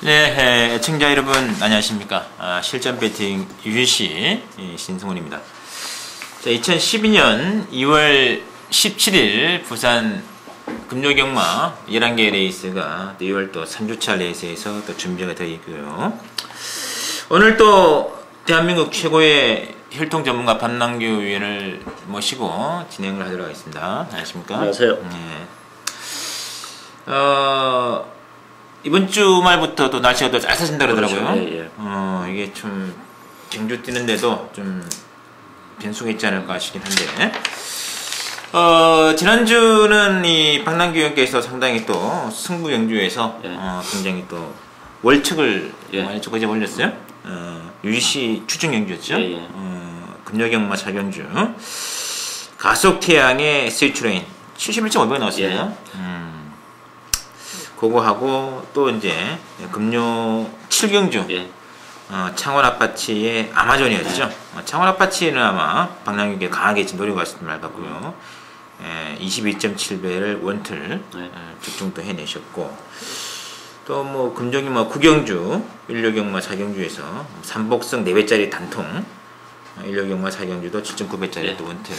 네, 애청자 여러분 안녕하십니까. 실전 배팅 유희씨 신승훈입니다. 자, 2012년 2월 17일 부산 금요경마 11개 레이스가 2월 또 3주차 레이스에서 또 준비가 되어 있고요. 오늘 또 대한민국 최고의 혈통 전문가 박남규 위원을 모시고 진행을 하도록 하겠습니다. 안녕하십니까. 안녕하세요. 네. 이번 주말부터 또 날씨가 또 쌀쌀해진다 그러더라고요. 그렇죠. 예, 예. 이게 좀 경주 뛰는데도 좀 변수가 있지 않을까 싶긴 한데, 지난주는 이 박남규 의원께서 상당히 또 승부 경주에서 예. 굉장히 또 월척을 예. 많이 조금 올렸어요. 유희씨 추천 경주였죠. 예, 예. 금요경마 자경주 가속태양의 스위트레인 71.5배 나왔습니다. 예. 그거 하고 또 이제 금요 7경주 예. 창원 아파치의 아마존이었죠. 창원 아파치는 아마 박남규가 강하게 지금 노리고 갔을 말 같고요. 22.7배를 원틀 적중도 해내셨고, 또 뭐 금종이 뭐 9경주 1료경마 4경주에서 삼복승 4배짜리 단통 1료경마 4경주도 7.9배짜리 예. 또 원틀.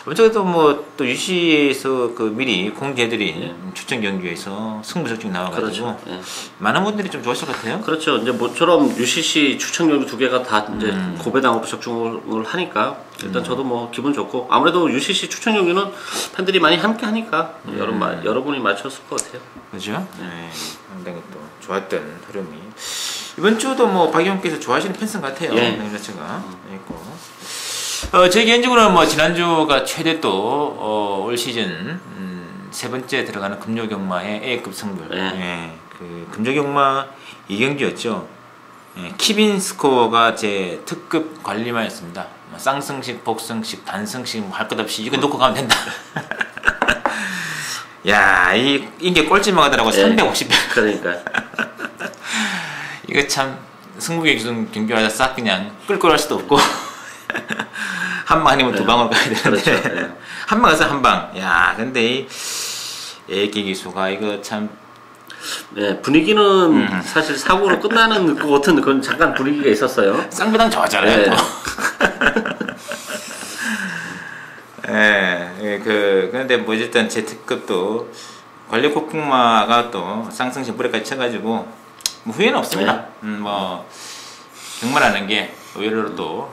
어쨌든 뭐 또 유시에서 그 미리 공지해드린 예. 추천 경주에서 승부 적중 나와가지고 그렇죠. 예. 많은 분들이 좀 좋았을 것 같아요. 그렇죠. 이제 모처럼 UCC 추천 경주 두 개가 다 이제 고배당으로 적중을 하니까 일단 저도 뭐 기분 좋고, 아무래도 UCC 추천 경주는 팬들이 많이 함께 하니까 여러분이 맞췄을 것 같아요. 그렇죠. 네. 상당히 또 좋았던 흐름이 이번 주도 뭐 박 의원께서 좋아하시는 팬층 같아요. 예. 네, 자체가 있고. 제 개인적으로는 뭐 지난주가 최대 또 올 시즌 세 번째 들어가는 금요경마의 A급 승부. 예. 예. 그 금요경마 2경주였죠. 예. 키빈 스코어가 제 특급 관리마였습니다. 뭐 쌍승식, 복승식, 단승식 뭐 할 것 없이 이거 놓고 가면 된다. 야, 이게 꼴찌만 하더라고. 예. 350배. 그러니까. 이거 참 승부의 경주하다 싹 그냥 끌고 갈 수도 없고 한 방 아니면 두 방으로 가야 되는데, 그렇죠. 예. 한 방 가서 한 방. 야, 근데 이 애기 기수가 이거 참. 네, 분위기는 사실 사고로 끝나는 것 같은 그런 잠깐 분위기가 있었어요. 쌍배당 좋았잖아요. 네. 또. 예, 그런데 뭐 일단 제 특급도 관력 폭풍마가 또 쌍승식 불에까지 쳐가지고 뭐 후회는 없습니다. 뭐 경마라는 게 의외로 또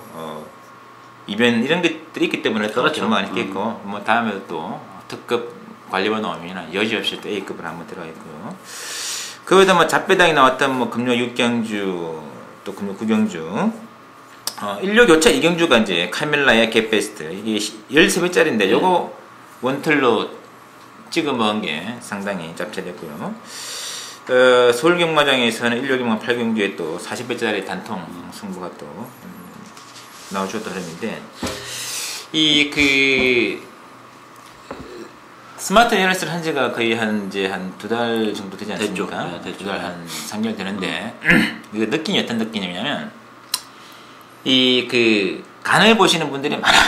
이변 이런 것들이 있기 때문에 또 그렇죠. 경마가 있겠고, 뭐 다음에 또 특급 관리번 나오면 여지없이 또 A급을 한번 들어가 있고요. 그거보다 뭐 잡배당이 나왔던 뭐 금요 6경주 또 금요 9경주 1료 교차 2경주가 이제 카멜라의 겟베스트 이게 13배짜리인데 요거 원틀로 찍어 먹은 게 상당히 짭짤했고요. 서울경마장에서는 1료 경마 8경주에 또 40배짜리 단통 승부가 또 나오셨던 흐름인데, 이 그 스마트 LS를 한 지가 거의 한 2달 정도 되지 않습니까? 됐죠. 네, 됐죠. 2달 한 3개월 되는데 이거 느낌이 어떤 느낌이냐면, 이 그 간을 보시는 분들이 많아요.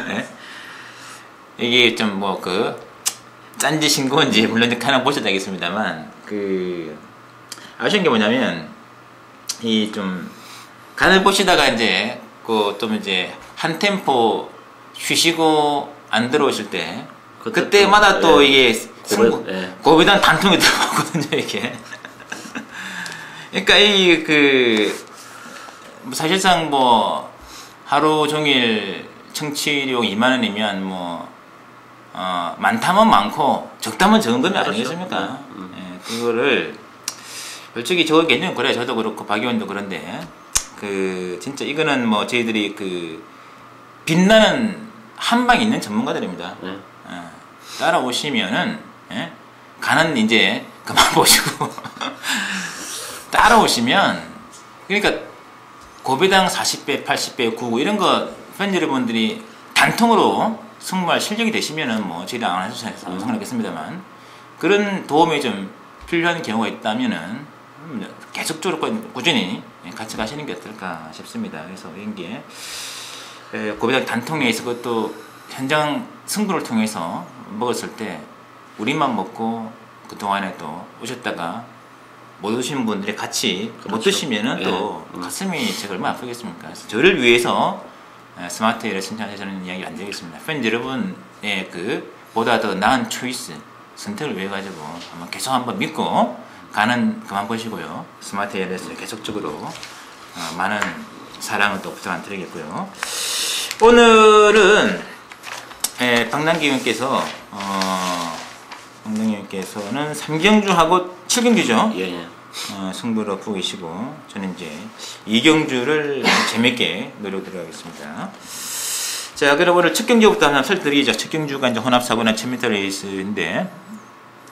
네? 이게 좀 뭐 그 짠지 싱거운지 물론 간을 보셔도 되겠습니다만, 그 아쉬운 게 뭐냐면 이 좀 간을 보시다가 이제 그 좀 이제 한 템포 쉬시고 안 들어오실 때 그때마다 또 이게 고배당 단통이 들어가거든요, 이게. 그러니까 이 그 사실상 뭐 하루 종일 청취료 2만 원이면 뭐 많다면 많고 적다면 적은 금이 아니겠습니까? 예, 그거를 솔직히 저 개념은 그래. 저도 그렇고 박 의원도 그런데 그 진짜 이거는 뭐 저희들이 그 빛나는 한방 있는 전문가들입니다. 따라오시면은 가는 이제 그만 보시고 따라오시면, 그러니까 고배당 40배, 80배, 99 이런 거 팬 여러분들이 단통으로 승부할 실력이 되시면은 뭐 저희들 안 하셔서 상관없겠습니다만, 그런 도움이 좀 필요한 경우가 있다면은 계속적으로 꾸준히 같이 가시는 게 어떨까 싶습니다. 그래서 이런 게 고배당 단통 내에서 그것도 현장 승부를 통해서 먹었을 때 우리만 먹고 그동안에 또 오셨다가 못 오신 분들이 같이 못 그렇죠. 드시면은 예. 또 가슴이 제가 얼마나 아프겠습니까? 그래서 저를 위해서 스마트 에어를 신청하셔는 이야기 안 되겠습니다. 팬 여러분의 그 보다 더 나은 초이스 선택을 위해 가지고 한번 계속 한번 믿고 가는 그만 보시고요. 스마트 에어를 계속적으로 많은 사랑을 또 부탁 드리겠고요. 오늘은 박남기 의원께서는 3경주하고 7경주죠. 예. 승부를 앞두고 계시고 저는 이제 2경주를 재밌게 노력 들어가겠습니다. 자, 그럼 오늘 첫 경주부터 하나 설명드리죠. 첫 경주가 이제 혼합사고나 1000m 레이스인데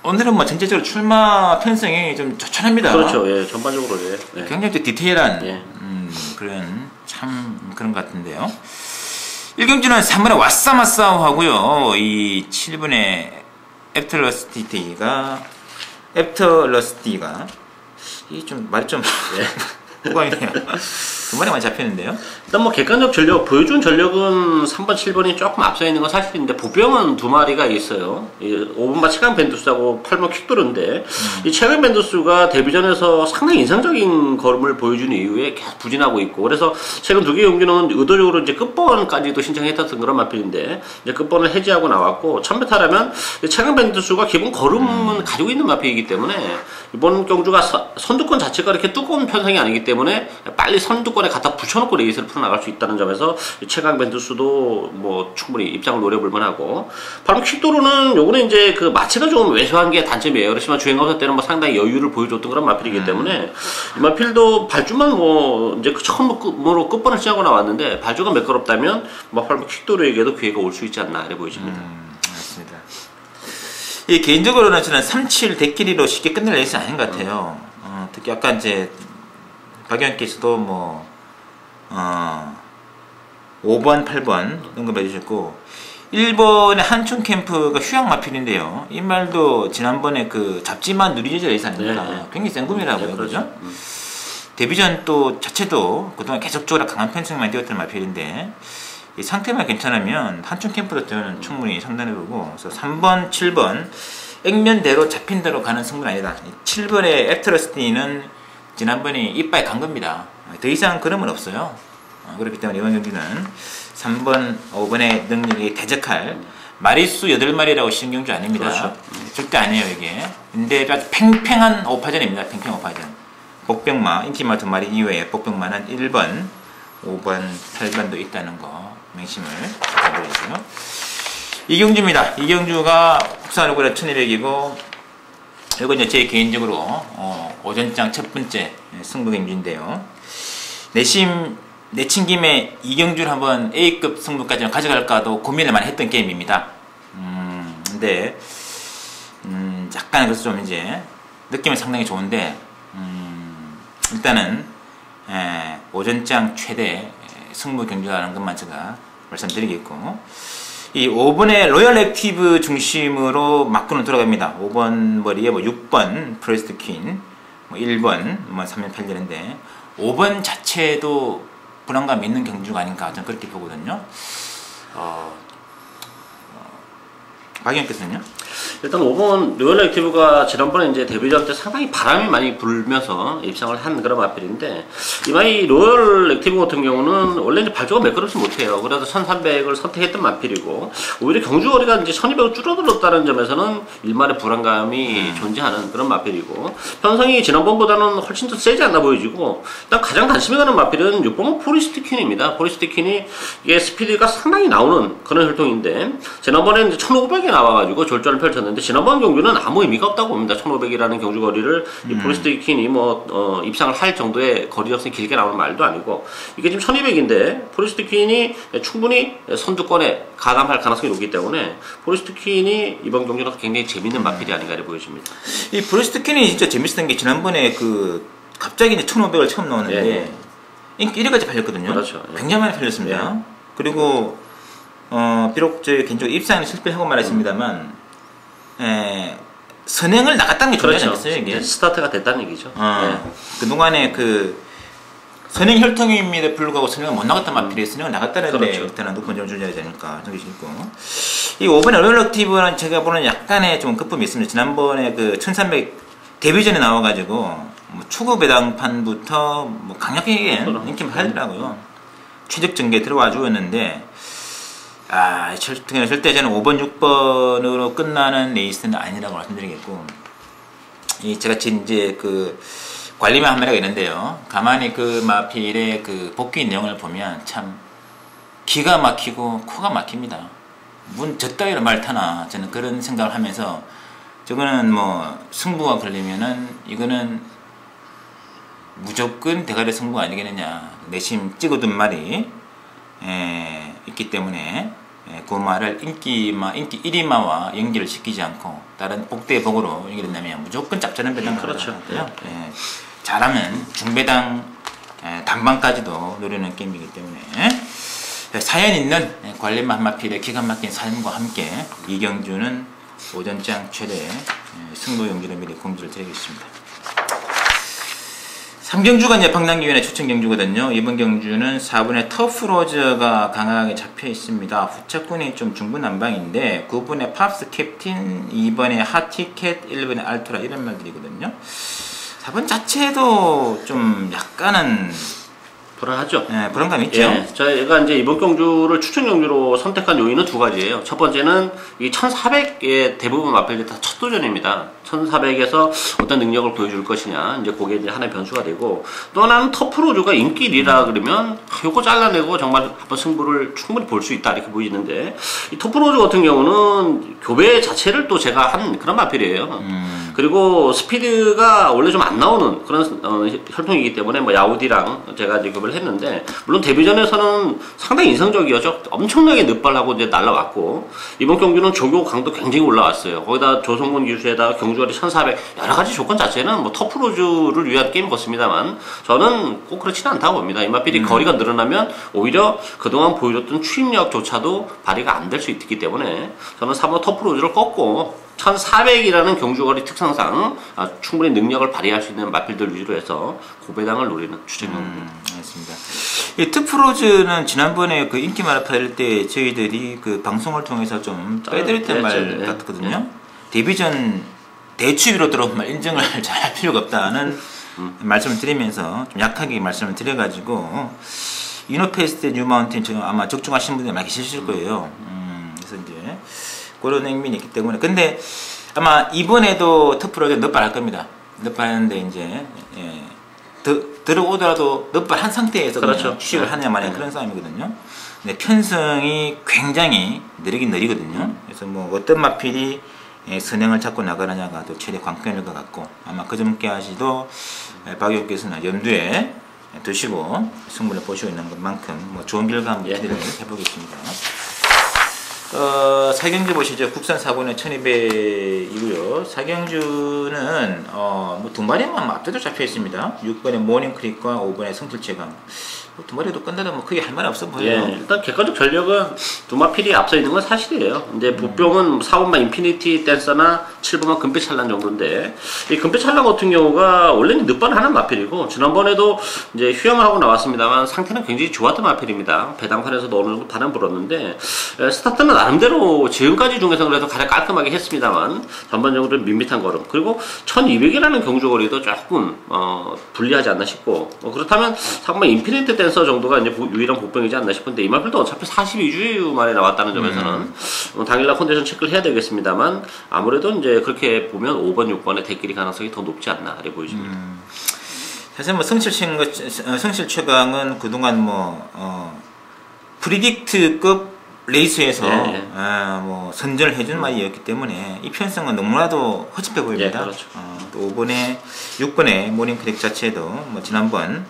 오늘은 뭐 전체적으로 출마 편성이 좀 조촐합니다. 그렇죠. 예. 전반적으로 예. 굉장히 또 디테일한 예. 그런 참 그런 것 같은데요. 1경주는 3번에 왓싸마싸우 이 7번에 애프터러스티가 이 좀 말이 좀 호강이네요. 두 마리 많이 잡히는데요. 일단 뭐 객관적 전력 보여준 전력은 3번, 7번이 조금 앞서 있는 건 사실인데 보병은 두 마리가 있어요. 5번마 최강 벤투스하고 8번 퀵도르인데 이 최강 벤투스가 데뷔전에서 상당히 인상적인 걸음을 보여준 이후에 계속 부진하고 있고 그래서 최근 두 개 경기는 의도적으로 이제 끝번까지도 신청했던 그런 마필인데 이제 끝번을 해지하고 나왔고 1000m라면 최강 벤투스가 기본 걸음은 가지고 있는 마필이기 때문에 이번 경주가 선두권 자체가 이렇게 두꺼운 편성이 아니기 때문에 빨리 선두권에 갖다 붙여놓고 레이스를 풀어나갈 수 있다는 점에서 최강 벤투스도 뭐 충분히 입장을 노려볼 만하고 바로 퀵도르는 요거는 이제 그 마체가 좀 왜소한 게 단점이에요. 그렇지만 주행검사 때는 뭐 상당히 여유를 보여줬던 그런 마필이기 때문에 이 마필도 발주만 뭐 이제 처음으로 끝번을 치고 나왔는데 발주가 매끄럽다면 뭐 바로 퀵도르에게도 기회가 올 수 있지 않나 이래 보여집니다. 맞습니다. 이 개인적으로는 저는 3-7 대끼리로 쉽게 끝낼 레이스 아닌 것 같아요. 특히 아까 이제 박 의원께서도 뭐 5번, 8번 언급해 주셨고 1번의 한춘 캠프가 휴양 마필인데요. 이 말도 지난번에 그 잡지만 누리제자 레이스 아닙니까? 네. 굉장히 센 꿈이라고요. 그렇죠. 데뷔전 또 자체도 그동안 계속적으로 강한 편성만 뛰었던 마필인데 이 상태만 괜찮으면 한춘 캠프도 저는 충분히 상단해보고 그래서 3번, 7번 액면대로 잡힌 대로 가는 승부는 아니다. 7번의 애프터러스티는 지난번에 이빨 간 겁니다. 더 이상 그런 건 없어요. 그렇기 때문에 이번 경기는 3번, 5번의 능력이 대적할 마리수 8마리라고 쉬운 경주 아닙니다. 그렇죠. 절대 아니에요 이게. 근데 아주 팽팽한 오파전입니다. 팽팽 오파전. 복병마, 인티마 2마리 이외에 복병마는 1번, 5번, 8번도 있다는 거 명심을 부탁드리고요. 이경주입니다. 이경주가 국산으로 1200이고 이건 이제 제 개인적으로 오전장 첫 번째 승부 경주인데요. 내친 김에 이경주를 한번 A급 승부까지 가져갈까도 고민을 많이 했던 게임입니다. 근데 약간 그래서 좀 이제 느낌은 상당히 좋은데 일단은 오전장 최대 승부 경주라는 것만 제가 말씀드리겠고 이 5번의 로열 액티브 중심으로 막구는 돌아갑니다. 5번 머리에 뭐 6번 프레스트 퀸, 뭐 1번 뭐 3년 8년인데 5번 자체도 불안감 있는 경주가 아닌가 저는 그렇게 보거든요. 박 의원께서는요? 일단 5번 로열 액티브가 지난번에 이제 데뷔전 때 상당히 바람이 많이 불면서 입상을 한 그런 마필인데 이번에 로열 액티브 같은 경우는 원래 이제 발주가 매끄럽지 못해요. 그래서 1300을 선택했던 마필이고 오히려 경주거리가 이제 1200을 줄어들었다는 점에서는 일말의 불안감이 존재하는 그런 마필이고 편성이 지난번보다는 훨씬 더 세지 않나 보여지고 일단 가장 관심이 가는 마필은 6번 포리스트 퀸입니다. 포리스트 퀸이 이게 스피드가 상당히 나오는 그런 혈통인데 지난번에 이제 1500이 나와가지고 졸전을 펼쳤는데 지난번 경주는 아무 의미가 없다고 봅니다. 1500이라는 경주 거리를 이 포리스트 퀸이 뭐 입상을 할 정도의 거리 역시 길게 나오는 말도 아니고 이게 지금 1200인데 포리스트 퀸이 충분히 선두권에 가담할 가능성이 높기 때문에 포리스트 퀸이 이번 경주는 굉장히 재밌는 마필이 아닌가 보여집니다. 이 포리스트 퀸이 진짜 재밌었던 게 지난번에 그 갑자기 이제 1500을 처음 나오는데 인기 1위까지 팔렸거든요. 그렇죠. 굉장히 많이 팔렸습니다. 그리고 비록 저희 개인적으로 입상에 실패하고 말했습니다만 선행을 나갔다는 게 중요하지 않겠어요? 이게 스타트가 됐다는 얘기죠. 그동안에 그 선행 혈통임에도 불구하고 선행을 못 나갔단 마필이 선행을 나갔다는 데 그렇죠. 일단은 높은 점을 줘야 되니까 저기 있고 이 5번의 롤러티브는 제가 보는 약간의 좀 거품이 있습니다. 지난번에 그 1300 데뷔전에 나와가지고 뭐 초급 배당판부터 뭐 강력하게 인기를 하더라고요. 최적 전개에 들어와 주었는데 절대 저는 5번, 6번으로 끝나는 레이스는 아니라고 말씀드리겠고, 제가 이제 그 관리만 한 마리가 있는데요. 가만히 그 마필의 그 복귀 내용을 보면 참 기가 막히고 코가 막힙니다. 저 따위로 말 타나, 저는 그런 생각을 하면서, 저거는 뭐 승부가 걸리면은 이거는 무조건 대가리 승부 아니겠느냐, 내심 찍어둔 말이 있기 때문에 그 말을 인기 1위마와 연결을 시키지 않고 다른 복대복으로 연결된다면 무조건 짭짤한 배당을 그렇죠. 하거든요. 잘하면 중배당 단방까지도 노리는 게임이기 때문에 사연 있는 관리만 한마필의 기가 막힌 사연과 함께 이경주는 오전장 최대 승부 경주를 미리 공지를 드리겠습니다. 3경주가 이제 방랑기위원회 추천 경주거든요. 이번 경주는 4분의 터프로저가 강하게 잡혀 있습니다. 후차권이 좀 중구난방인데 9분의 팝스 캡틴, 2번의 핫티켓, 1번의 알토라 이런 말들이거든요. 4번 자체도 좀 약간은 불안하죠. 네, 불안감이 있죠. 예, 저희가 이제 이번 경주를 추천 경주로 선택한 요인은 두 가지예요. 첫 번째는 이 1400의 대부분 마필들 다 첫 도전입니다. 1400에서 어떤 능력을 보여줄 것이냐, 이제 그게 이제 하나의 변수가 되고, 또 하나는 터프로즈가 인기 1위라 그러면 요거 잘라내고 정말 한번 승부를 충분히 볼 수 있다 이렇게 보이는데, 이 터프로즈 같은 경우는 교배 자체를 또 제가 한 그런 마필이에요. 그리고 스피드가 원래 좀 안 나오는 그런 혈통이기 때문에 뭐 야우디랑 제가 이제 교배를 했는데, 물론 데뷔전에서는 상당히 인상적이었죠. 엄청나게 늑발하고 이제 날라왔고, 이번 경기는 조교 강도 굉장히 올라왔어요. 거기다 조성문 기수에다가 경주거리 1400 여러 가지 조건 자체는 뭐 터프로즈를 위한 게임 같습니다만, 저는 꼭 그렇지는 않다고 봅니다. 이마필이 거리가 늘어나면 오히려 그동안 보여줬던 추임력조차도 발휘가 안 될 수 있기 때문에 저는 3번 터프로즈를 꺾고 1400이라는 경주거리 특성상 충분히 능력을 발휘할 수 있는 마필들 위주로 해서 고배당을 노리는 추천입니다. 알겠습니다. 이 트프로즈는 지난번에 그 인기 마라파일 때 저희들이 그 방송을 통해서 좀 빼드렸던 말 같거든요. 데뷔전 대추위로 들어오면 인정을 잘 할 필요가 없다는 말씀을 드리면서 좀 약하게 말씀을 드려가지고, 이노페스트 뉴마운틴 지금 아마 적중하시는 분들이 많이 계실 거예요. 그래서 이제 그런 행민이 있기 때문에. 근데 아마 이번에도 터프로즈 넛발할 겁니다. 넛발하는데 이제 들어오더라도 넛발한 상태에서 그렇죠. 취직을 하냐 마냐 그런 싸움이거든요. 근데 편성이 굉장히 느리긴 느리거든요. 그래서 뭐 어떤 마필이 선행을 잡고 나가느냐가 또 최대 관건일 것 같고, 아마 그 점까지도 박 의원께서는 염두에 두시고 승부를 보시고 있는 것만큼 뭐 좋은 결과 기대를 해보겠습니다. 사경주 보시죠. 국산 4번에 1200이고요. 사경주는 뭐 두 마리만 앞뒤로 잡혀 있습니다. 6번에 모닝크릭과 5번에 성질체감. 두 마리도 끝나도 뭐 크게 할 말 없어 보여요. 예, 일단 객관적 전력은 두 마필이 앞서 있는 건 사실이에요. 근데 부병은 4번만 인피니티 댄서나 7번만 금빛 찰란 정도인데, 이 금빛 찰란 같은 경우가 원래는 늑발 하는 마필이고, 지난번에도 이제 휴양을 하고 나왔습니다만 상태는 굉장히 좋았던 마필입니다. 배당판에서도 어느 정도 바람 불었는데, 스타트는 나름대로 지금까지 중에서 그래도 가장 깔끔하게 했습니다만 전반적으로 밋밋한 걸음, 그리고 1200이라는 경주거리도 조금 불리하지 않나 싶고, 그렇다면 4번만 인피니티 댄서 정도가 이제 유일한 복병이지 않나 싶은데, 이 마필도 어차피 42주 만에 나왔다는 점에서는 당일날 컨디션 체크를 해야 되겠습니다만, 아무래도 이제 그렇게 보면 5번, 6번의 대끼리 가능성이 더 높지 않나 이렇게 보이십니다. 사실 뭐 성실 최강은 그동안 뭐 프리딕트급 레이스에서 뭐 선전을 해준 말이었기 때문에 이 편성은 너무나도 허접해 보입니다. 예, 그렇죠. 또 5번에 6번에 모닝크릭 자체도 뭐 지난번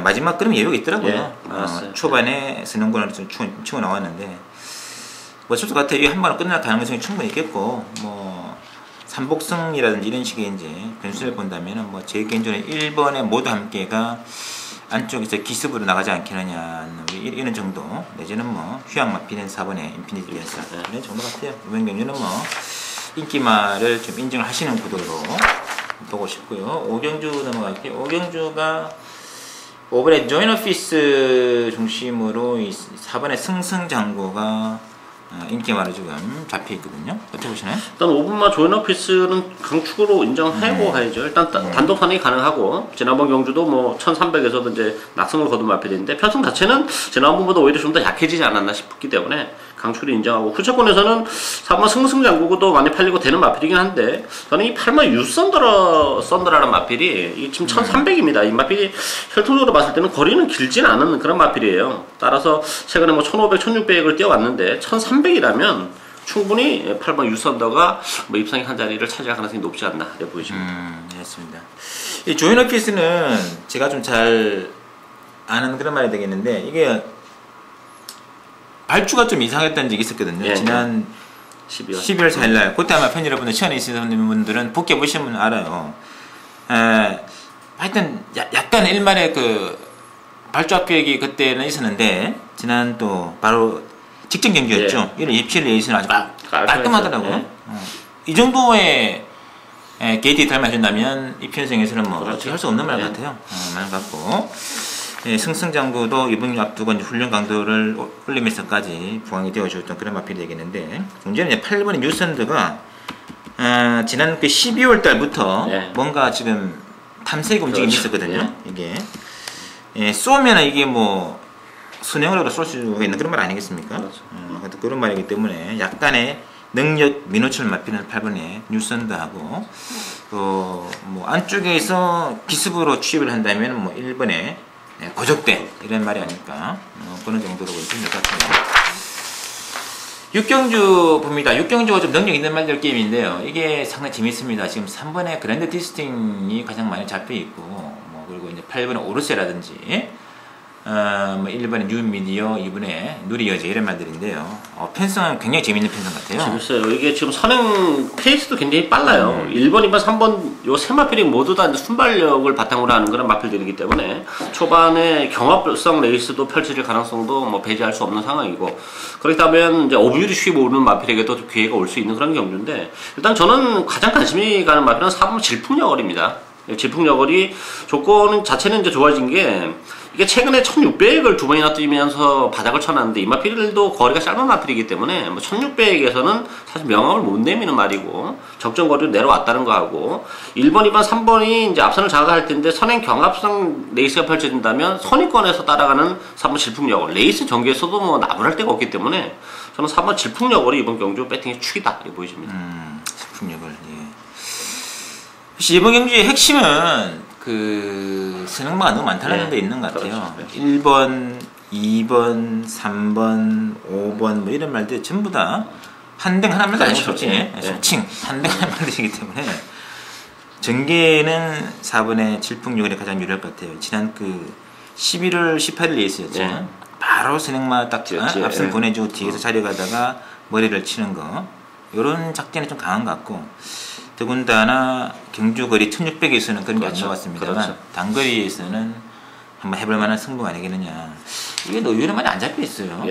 마지막 그럼 예외가 있더라고요. 초반에 선행권을 좀 치고 나왔는데, 뭐 어쩔 것 같아요. 이게 한 번은 끝날 가능성이 충분히 있겠고, 뭐 삼복승이라든지 이런 식의 이제 변수를 본다면은 뭐 제 개인적으로 1번에 모두 함께가 안쪽에서 기습으로 나가지 않겠느냐 이런 정도, 내지는 뭐 휴양만 비는 4번에 인피니티 댄서 이런 정도 같아요. 이번 경기는 뭐 인기말을 좀 인정을 하시는 구도로 보고 싶고요. 5경주 넘어갈게요. 5경주가 5번에 조인 오피스 중심으로 이 4번의 승승장구가 인기마로 지금 잡혀 있거든요. 어떻게 보시나요? 일단 5분마 조이너피스는 강축으로 인정하고 가야죠. 일단 단독 선행이 가능하고 지난번 경주도 뭐 1300에서도 이제 낙승을 거둔 마필인데 편성 자체는 지난번보다 오히려 좀 더 약해지지 않았나 싶기 때문에 강축을 인정하고 후차권에서는 4번 승승장구도 많이 팔리고 되는 마필이긴 한데 저는 이 8번 유썬더라는 마필이 이 지금 1300입니다. 이 마필이 혈통적으로 봤을 때는 거리는 길진 않은 그런 마필이에요. 따라서 최근에 뭐 1500, 1600을 뛰어왔는데 1300이라면 충분히 8번 유썬더가 뭐 입상의 한 자리를 차지할 가능성이 높지 않나 보여집니다. 알겠습니다. 이 조이너피스는 제가 좀 잘 아는 그런 말이 되겠는데 이게 발주가 좀 이상했다는 적이 있었거든요. 예, 지난 12월 4일날 그때 아마 팬 여러분들 시간에 있으신 분들은 복귀해 보시면 알아요. 하여튼 약간 일말의 그 발주 압력이 그때는 있었는데 지난 또 바로 직전 경기였죠. 예. 1월 27일 레이스는 아주 깔끔하더라고요. 예. 이 정도의 게이트 닮아 해준다면 이 편성에서는 뭐 그렇죠. 할 수 없는 말 예. 같아요. 말 같고 승승장구도 이번 앞두고 훈련 강도를 올리면서까지 부항이 되어주었던 그런 마필이 되겠는데 문제는 이제 8번의 뉴선드가 지난 그 12월 달부터 예. 뭔가 지금 탐색 움직임이 그렇죠. 있었거든요. 이게 쏘면 이게 뭐 순행으로 쏠 수가 있는 그런 말 아니겠습니까? 그렇죠. 그런 말이기 때문에 약간의 능력 민호철 마피는 8번에 뉴선드하고 뭐 안쪽에서 기습으로 취입을 한다면 뭐 1번에 고적대 이런 말이 아닐까 그런 정도로 보시면 될 것 같아요. 6경주 봅니다. 6경주가 좀 능력 있는 말들 게임인데요. 이게 상당히 재밌습니다. 지금 3번에 그랜드 디스팅이 가장 많이 잡혀 있고 뭐 그리고 이제 8번에 오르세라든지 뭐 1번에 뉴미디어, 2번에 누리여제 이런 말들인데요. 편성은 굉장히 재밌는 편성 같아요. 재밌어요. 이게 지금 선행 페이스도 굉장히 빨라요. 1번, 2번, 3번 요 세 마필이 모두 다 순발력을 바탕으로 하는 그런 마필들이기 때문에 초반에 경합성 레이스도 펼쳐질 가능성도 뭐 배제할 수 없는 상황이고 그렇다면 이제 오비율이 쉬고 오르는 마필에게도 기회가 올 수 있는 그런 경주인데 일단 저는 가장 관심이 가는 마필은 4번 질풍여걸입니다. 질풍여걸이 조건 자체는 이제 좋아진 게 이게 최근에 1600을 두 번이나 뛰면서 바닥을 쳐놨는데 이 마필도 거리가 짧은 마필이기 때문에 뭐 1600에서는 사실 명함을 못 내미는 말이고 적정 거리로 내려왔다는 거하고 1번, 2번, 3번이 이제 앞선을 장악할 텐데 선행 경합성 레이스가 펼쳐진다면 선위권에서 따라가는 3번 질풍여걸 레이스 전개에서도 뭐 나불할 데가 없기 때문에 저는 3번 질풍여걸이 이번 경주 배팅의 축이다 이렇게 보여집니다. 질풍여걸 예. 혹시 이번 경주의 핵심은 그 선행마가 너무 많다는 데 있는 것 같아요. 그렇죠. 1번, 2번, 3번, 5번 뭐 이런 말들 전부 다 한등 하나만 다 솔직히 소칭 한등 하나만이기 때문에 전개는 4번의 질풍여걸이 가장 유리할 것 같아요. 지난 그 11월 18일 레이스였죠. 바로 선행마 딱 앞선 보내주고 뒤에서 자려가다가 머리를 치는 거 이런 작전이 좀 강한 것 같고 더군다나 경주거리 1600에서는 그런 게 안 나왔습니다만 단거리에서는 한번 해볼 만한 승부가 아니겠느냐. 이게 의외로 많이 안 잡혀 있어요.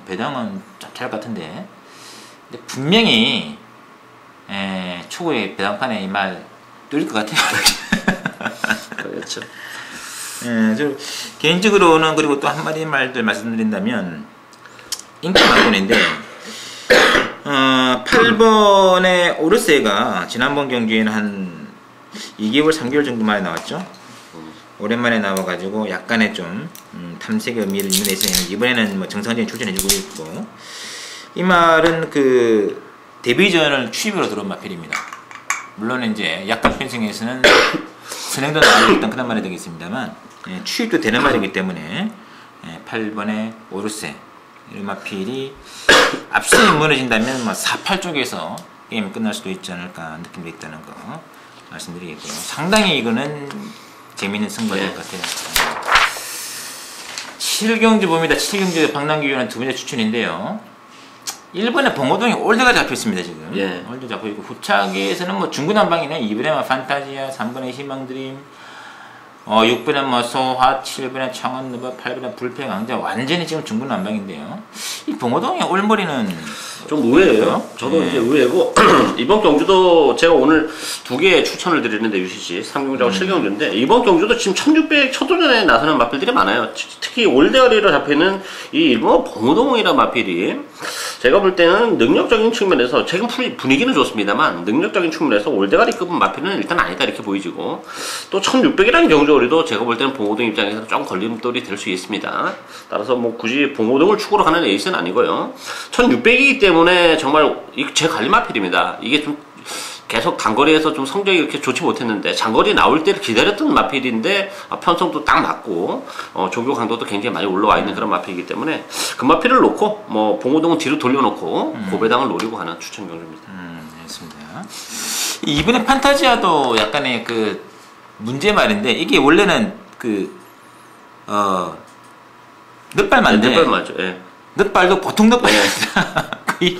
배당은 짭짤할 것 같은데 근데 분명히 초고의 배당판에 이 말 뚫릴 것 같아요. 그렇죠. 저 개인적으로는 그리고 또 한마디 말들 말씀드린다면 인기 마돈인데 8번의 오르세가 지난번 경기에는 한 2개월, 3개월 정도 만에 나왔죠. 오랜만에 나와가지고 약간의 좀 탐색의 의미를 입문해서 이번에는 뭐 정상적인 출전해주고 있고 이 말은 그 데뷔전을 취입으로 들어온 마필입니다. 물론 이제 약간 펜싱에서는 선행도 나오고 있던 그런 말이 되겠습니다만 취입도 되는 말이기 때문에 8번의 오르세 이런 마필이 앞선이 무너진다면 뭐 4, 8쪽에서 게임이 끝날 수도 있지 않을까 느낌이 있다는 거 말씀드리겠고요. 상당히 이거는 재미있는 승부가 될 것 같아요. 7경주 봅니다. 7경주 박남규는 두 번째 추천인데요. 1번에 봉호동이 올드가 잡혀있습니다. 지금 올드 잡혀있고 후차기에서는 뭐 중구난방이네. 2번에 판타지아, 3번에 희망드림 6번에 뭐 소화, 7번에 창원너버, 8번에 불패강자 완전히 지금 중구난방인데요. 이 봉호동의 올머리는 좀 의외예요. 저도 이제 의외고 이번 경주도 제가 오늘 두 개 추천을 드리는데 UCC 3경주하고 7경주인데 이번 경주도 지금 1600 첫 도전에 나서는 마필들이 많아요. 특히 올데어리로 잡혀있는 이 일본 봉호동이라는 마필이 제가 볼 때는 능력적인 측면에서 최근 분위기는 좋습니다만 능력적인 측면에서 올대가리급은 마필은 일단 아니다 이렇게 보이지고 또 1600이라는 경주거리도 제가 볼 때는 봉오동 입장에서 좀 걸림돌이 될 수 있습니다. 따라서 뭐 굳이 봉오동을 축으로 가는 에이스는 아니고요. 1600이기 때문에 정말 제 관리 마필입니다. 이게 좀 계속 단거리에서 좀 성적이 이렇게 좋지 못했는데 장거리 나올 때를 기다렸던 마필인데 편성도 딱 맞고 조교 강도도 굉장히 많이 올라와 있는 그런 마필이기 때문에 그 마필을 놓고 뭐 봉오동은 뒤로 돌려놓고 고배당을 노리고 가는 추천 경주입니다. 알겠습니다. 이번에 판타지아도 약간의 그 문제 말인데 이게 원래는 그 늑발만데 늑발 맞죠. 예. 늑발도 보통 늑발이 아니라 거의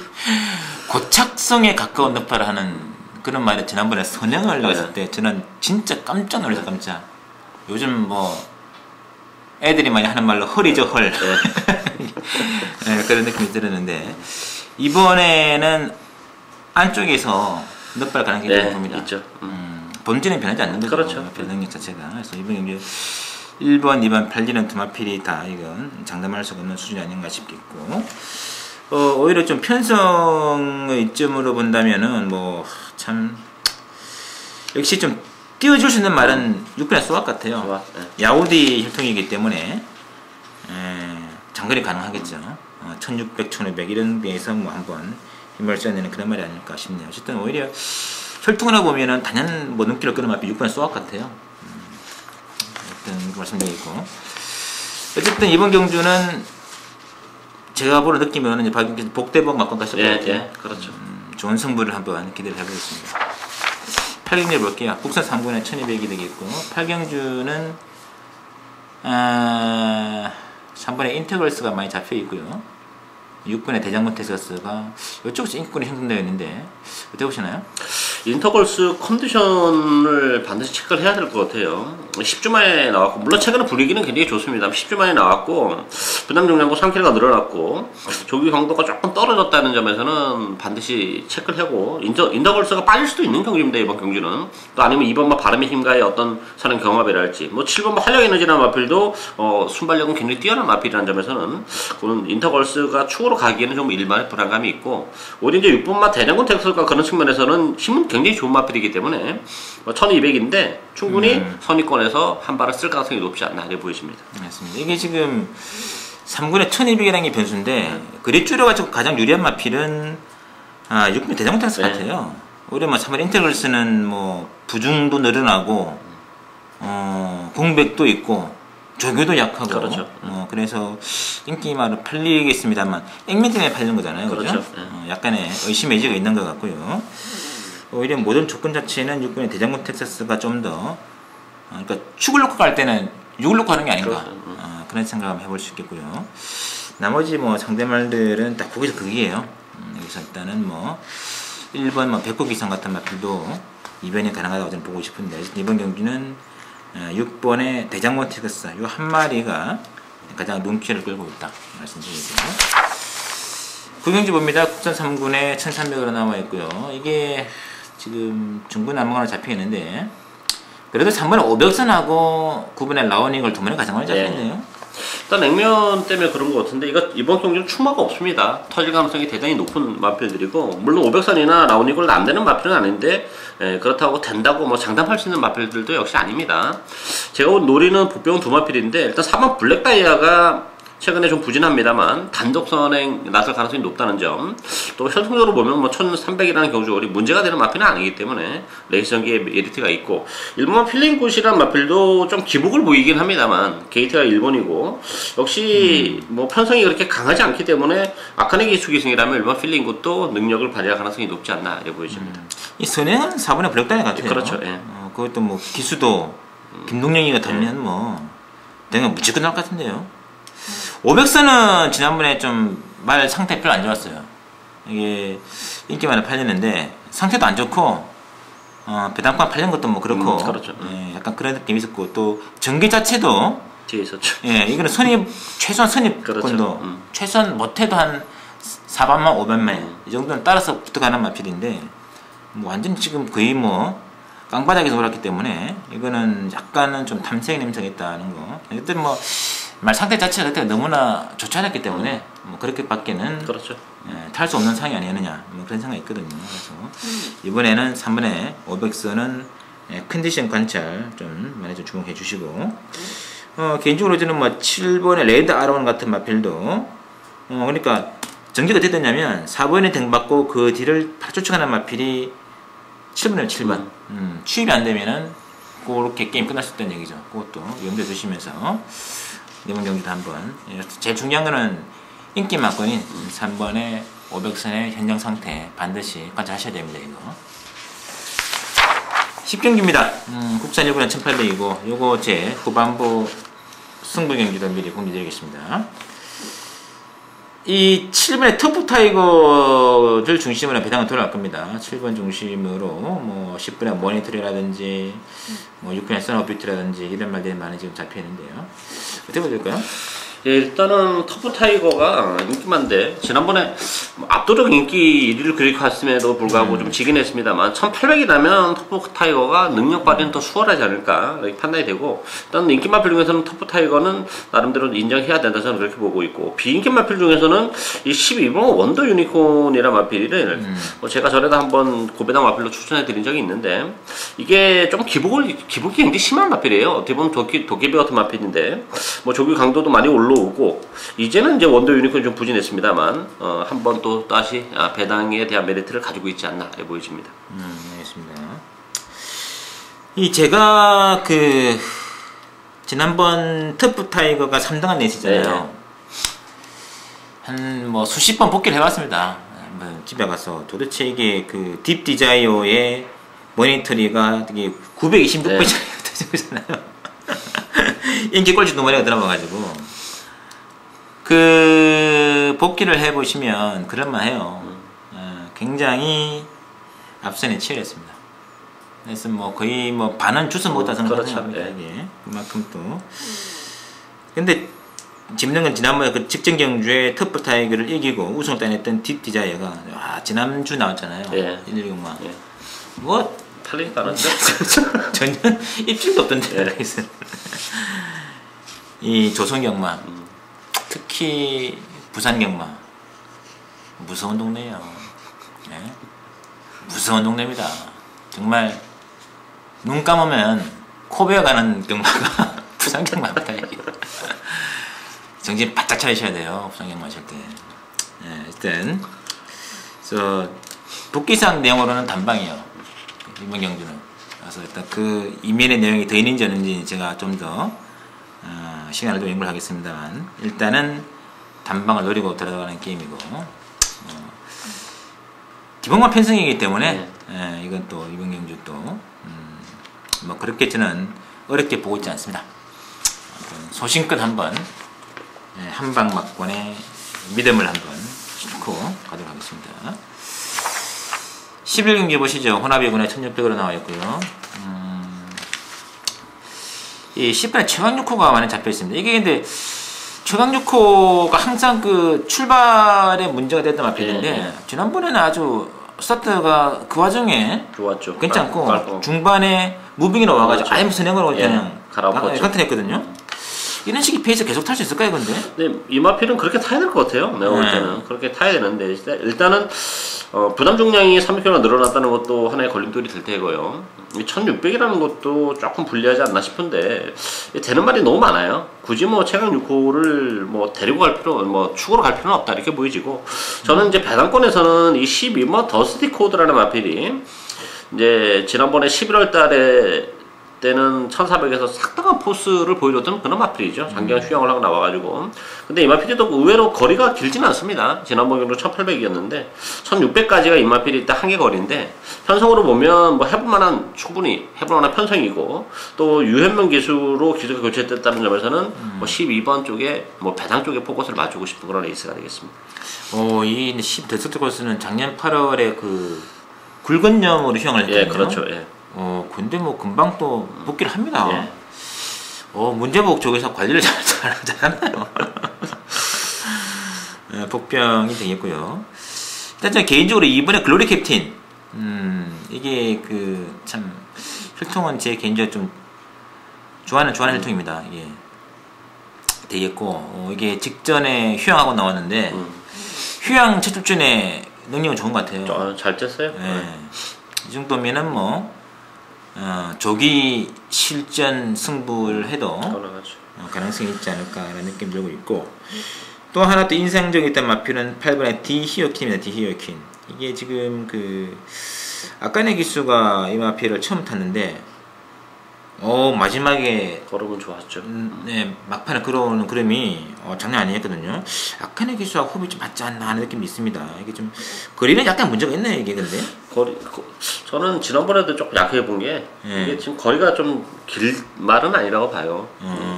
고착성에 가까운 늑발을 하는 그런 말에 지난번에 선행을 나왔을 때 저는 진짜 깜짝 놀라서 깜짝. 요즘 뭐 애들이 많이 하는 말로 헐이죠 헐. 네, 그런 느낌이 들었는데 이번에는 안쪽에서 늑발 가능성이 네, 봅니다. 있죠. 본질은 변하지 않는 거죠. 그렇죠. 변능력 자체가. 그래서 이번 경기 1번, 2번, 8리는 두 마필이 다 이건 장담할 수가 없는 수준이 아닌가 싶겠고. 오히려 좀 편성의 이점으로 본다면은 뭐 참 역시 좀 띄워줄 수 있는 말은 6분의 수학 같아요. 야우디 혈통이기 때문에 장거리 가능하겠죠. 1600, 1500 이런 데에서 뭐 한번 힘을 써야 되는 그런 말이 아닐까 싶네요. 어쨌든 오히려 혈통으로 보면은 단연 뭐 눈길을 끄는 앞에 6분의 수학 같아요. 어쨌든 말씀드리고 어쨌든 이번 경주는 제가 보는 느낌은 박윤기 복대복 맞고 가실 것 같아요. 예, 그렇죠. 좋은 승부를 한번 기대를 해보겠습니다. 8경주 볼게요. 국산 3분의 1200이 되겠고 8경주는 3분의 인터걸스가 많이 잡혀 있고요. 6분의 대장군 텍사스가 이쪽에서 인권이 형성되어 있는데 어떻게 보시나요? 인터걸스 컨디션을 반드시 체크를 해야 될 것 같아요. 10주 만에 나왔고 물론 최근에 분위기는 굉장히 좋습니다. 10주 만에 나왔고 부담 용량도 3kg가 늘어났고 조기 강도가 조금 떨어졌다는 점에서는 반드시 체크를 하고 인터걸스가 빠질 수도 있는 경기입니다. 이번 경기는 또 아니면 2번마 바람의 힘과의 어떤 사는 경합이랄지 뭐 7번마 활력 에너지라는 마필도 순발력은 굉장히 뛰어난 마필이라는 점에서는 그는 인터걸스가 축으로 가기에는 좀 일반의 불안감이 있고 오히려 이제 6번마 대장군 텍스가 그런 측면에서는 힘은 굉장히 좋은 마필이기 때문에 1200인데 충분히 선위권에서 한 발을 쓸 가능성이 높지 않나 이렇게 보여집니다. 맞습니다. 이게 지금 3군의 1200이라는 게 변수인데 그리 줄여가지고 가장 유리한 마필은 6분의 대장군 텍스 같아요. 오히려 뭐 3번 인테글스는 뭐 부중도 늘어나고 공백도 있고 조교도 약하고 그렇죠. 그래서 인기말로 팔리겠습니다만 액면 때문에 팔리는 거잖아요. 그렇죠? 약간의 의심의 여지가 있는 것 같고요. 오히려 모든 조건 자체는 6분의 대장군 텍사스가 좀 더 그러니까 축을 놓고 갈 때는 6을 놓고 하는 게 아닌가 그런 생각을 해볼 수 있겠고요. 나머지 뭐 상대말들은 딱 거기서 극이에요. 여기서 일단은 뭐 1번 뭐 백호기상 같은 마필도 이변이 가능하다고 저는 보고 싶은데 이번 경기는 6번의 대장군 텍사스 이 한 마리가 가장 눈길을 끌고 있다 말씀드리고요. 구경지 봅니다. 국산 3군에 1300으로 나와 있고요. 이게 지금 중구난방으로 잡혀 있는데 그래도 3번에 500선하고 9번에 라우닝을 두 번에 가장 많이 잡혀 있네요. 일단 액면 때문에 그런 것 같은데 이번 경기는 추마가 없습니다. 터질 가능성이 대단히 높은 마필들이고 물론 500선이나 라우닝을 안 되는 마필은 아닌데 그렇다고 된다고 뭐 장담할 수 있는 마필들도 역시 아닙니다. 제가 노리는 보병 두 마필인데 일단 4번 블랙다이아가 최근에 좀 부진합니다만 단독 선행 나설 가능성이 높다는 점 또 혈통적으로 보면 뭐 1300이라는 경주거리 문제가 되는 마필은 아니기 때문에 레이스 전기에 메리트가 있고 1번만 필링굿이란 마필도 좀 기복을 보이긴 합니다만 게이트가 1번이고 역시 뭐 편성이 그렇게 강하지 않기 때문에 아카네 기수기승이라면 1번 필링굿도 능력을 발휘할 가능성이 높지 않나 이렇게 보여집니다. 이 선행은 4번의 블랙다이 같아요. 그렇죠. 예. 그것도 뭐 기수도 김동영이가 달면 뭐 내가 무조건 나올 것 같은데요. 500선은 지난번에 좀 말 상태 별로 안 좋았어요. 이게 인기만에 팔리는데 상태도 안 좋고 배당판 팔린 것도 뭐 그렇고 그렇죠. 약간 그런 느낌이 있었고 또 전기 자체도 뒤에 있었죠. 이거는 최소한 선입권도 그렇죠. 최소한 못해도 한 4반만 5반만 이 정도는 따라서 붙어가는 마필인데 뭐 완전 지금 거의 뭐 깡바닥에서 올랐기 때문에 이거는 약간은 좀 탐색 냄새가 있다는 거. 일단 뭐 말 상태 자체가 그때 너무나 좋지 않았기 때문에 뭐 그렇게밖에는 그렇죠. 탈 수 없는 상황이 아니었느냐 뭐 그런 생각이 있거든요. 그래서 이번에는 3번에 500선은 컨디션 관찰 좀 많이 좀 주목해 주시고 개인적으로 저는 뭐 7번에 레드 아론 같은 마필도 그러니까 전개가 어떻게 됐냐면 4번에 등받고 그 뒤를 바로 쫓아가는 마필이 7번이에요. 7번 취입이 안 되면은 그렇게 게임 끝날 수 있다는 얘기죠. 그것도 염두에 두시면서 이번 경기도 한번 제일 중요한 거는 인기 막건인 3번의 500선의 현장 상태 반드시 관찰하셔야 됩니다. 이거 10경기입니다. 국산 1분은 1800이고 요거 제 후반부 승부 경기도 미리 공개드리겠습니다. 이 7번의 터프 타이거를 중심으로 배당을 돌아갈 겁니다. 7번 중심으로 뭐 10번의 모니터링이라든지 뭐 6번의 선오비트라든지 이런 말들이 많이 지금 잡혀 있는데요. 어떻게 보야 될까요? 예, 일단은 터프 타이거가 인기만데 지난번에 압도적 인기 1위를 기록했음에도 불구하고 좀 지긴 했습니다만 1800이라면 터프 타이거가 능력 발휘는 더 수월하지 않을까 이렇게 판단이 되고 일단 인기 마필 중에서는 터프 타이거는 나름대로 인정해야 된다 저는 그렇게 보고 있고 비인기 마필 중에서는 이 12번 원더 유니콘이라는 마필을 제가 전에도 한번 고배당 마필로 추천해 드린 적이 있는데 이게 좀 기복이 굉장히 심한 마필이에요. 어떻게 보면 도깨비 같은 마필인데 뭐 조기 강도도 많이 올라오고 이제는 이제 원더 유니콘이 좀 부진했습니다만 한번 또 다시 배당에 대한 메리트를 가지고 있지 않나 보여집니다. 알겠습니다. 이 제가 그 지난번 터프 타이거가 3등한 레이스잖아요. 한 뭐 수십 번 복귀를 해봤습니다. 한번 집에 가서 도대체 이게 그 딥 디자이어의 모니터리가 되게 926배짜리가 되잖아요. 인기 꼴찌 노마리가 들어가가지고 그 복귀를 해보시면 그럴만해요. 굉장히 앞선에 치열했습니다. 그래서 뭐 거의 뭐 반은 주스 먹었다 생각합니다. 이게 그만큼 또. 근데 재밌는 건 지난번에 그 직전 경주에 터프 타이거를 이기고 우승을 따냈던 딥 디자이어가 와 지난주 나왔잖아요. 116만. 뭐 탈리지도 않았죠? 전혀 입질도 없던데. 이 조선경마 특히 부산경마 무서운 동네예요. 무서운 동네입니다. 정말 눈 감으면 코 베어가는 경마가 부산경마입니다. 정신 바짝 차리셔야 돼요. 부산경마 하실 때. 일단 복귀상 내용으로는 단방이에요. 이번 경주는. 그래서 일단 그 이면의 내용이 더 있는지 없는지 제가 좀 더 시간을 좀 연구를 하겠습니다만 일단은 단방을 노리고 들어가는 게임이고 기본만 편성이기 때문에 이건 또 이번 경주 또 뭐 그렇게 저는 어렵게 보고 있지 않습니다. 소신껏 한번 한방 막권의 믿음을 한번 싣고 가도록 하겠습니다. 11경기 보시죠. 혼합이군에 1600으로 나와 있고요. 이 10번에 최강 6호가 많이 잡혀 있습니다. 이게 근데 최강 6호가 항상 그 출발에 문제가 됐던 마필인데 지난번에는 아주 스타트가 그 와중에 좋았죠. 괜찮고 중반에 무빙이 나와가지고 아예 무슨 행으로 그냥 강탈했거든요. 이런 식의 페이스 계속 탈 수 있을까요, 근데? 네, 이 마필은 그렇게 타야 될 것 같아요. 내가 볼 때는 그렇게 타야 되는데 일단은 부담 중량이 3kg나 늘어났다는 것도 하나의 걸림돌이 될 테고요. 1600이라는 것도 조금 불리하지 않나 싶은데 되는 말이 너무 많아요. 굳이 뭐 최강 6호를 뭐 데리고 갈 필요, 뭐 축으로 갈 필요는 없다 이렇게 보이지고 저는 이제 배당권에서는 이 12번 더스티 코드라는 마필이 이제 지난번에 11월달에 때는 1400에서 삭당한 포스를 보여줬던 그런 마필이죠. 장기간 휴양을 하고 나와가지고. 근데 이 마필이 또 의외로 거리가 길지는 않습니다. 지난번 경도 1800이었는데 1600까지가 이 마필이 딱 한계 거리인데 편성으로 보면 뭐 충분히 해볼만한 편성이고 또 유현명 기수로 기수가 교체됐다는 점에서는 뭐 12번 쪽에 뭐 배당 쪽에 포커스를 맞추고 싶은 그런 레이스가 되겠습니다. 이 10 데스트 코스는 작년 8월에 그 굵은염으로 휴양을 했거든요. 예, 그렇죠. 예. 근데 뭐 금방 또 복귀를 합니다. 문제복 쪽에서 관리를 잘하잖아요. 복병이 되겠고요. 일단 저는 개인적으로 이번에 글로리 캡틴, 이게 그 참 혈통은 제 개인적으로 좀 좋아하는 혈통입니다. 되겠고 이게 직전에 휴양하고 나왔는데 휴양 첫 출전에 능력은 좋은 것 같아요. 잘 쳤어요. 네. 이 정도면은 뭐 조기 실전 승부를 해도 가능성이 있지 않을까라는 느낌 들고 있고 또 하나 또 인상적이었던 마표는 8번의 디 히어킨입니다. 디 히어킨 이게 지금 그 아까네 기수가 이 마표를 처음 탔는데 마지막에 걸음은 좋았죠. 네, 막판에 끌어오는 그림이 장난 아니었거든요. 아카네 기수와 호흡이 좀 맞지 않나 하는 느낌이 있습니다. 이게 좀 거리는 약간 문제가 있네요, 이게 근데. 저는 지난번에도 조금 약해 본 게 이게 지금 거리가 좀 길 말은 아니라고 봐요.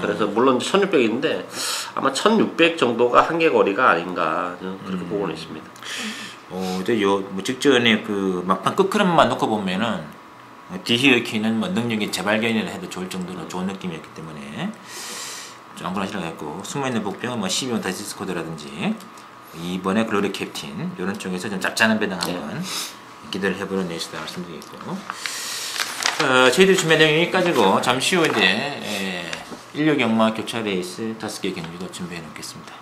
그래서 물론 1600인데 아마 1600 정도가 한계 거리가 아닌가 그렇게 보고는 있습니다. 이제 뭐 직전에 그 막판 끝흐름만 놓고 보면은 디히어키는 뭐 능력이 재발견이라 해도 좋을 정도로 좋은 느낌이었기 때문에 좀 안분하시라고 했고 숨어있는 복병은 뭐 12번 다시스코드라든지 이번에 글로리 캡틴 이런 쪽에서 좀 짭짤한 배당 한번 기대를 해보는 내시다 말씀드리겠고 저희들 준비한 내용이 여기까지고 잠시 후에 이제 16경마 교차 레이스 5개 경기도 준비해 놓겠습니다.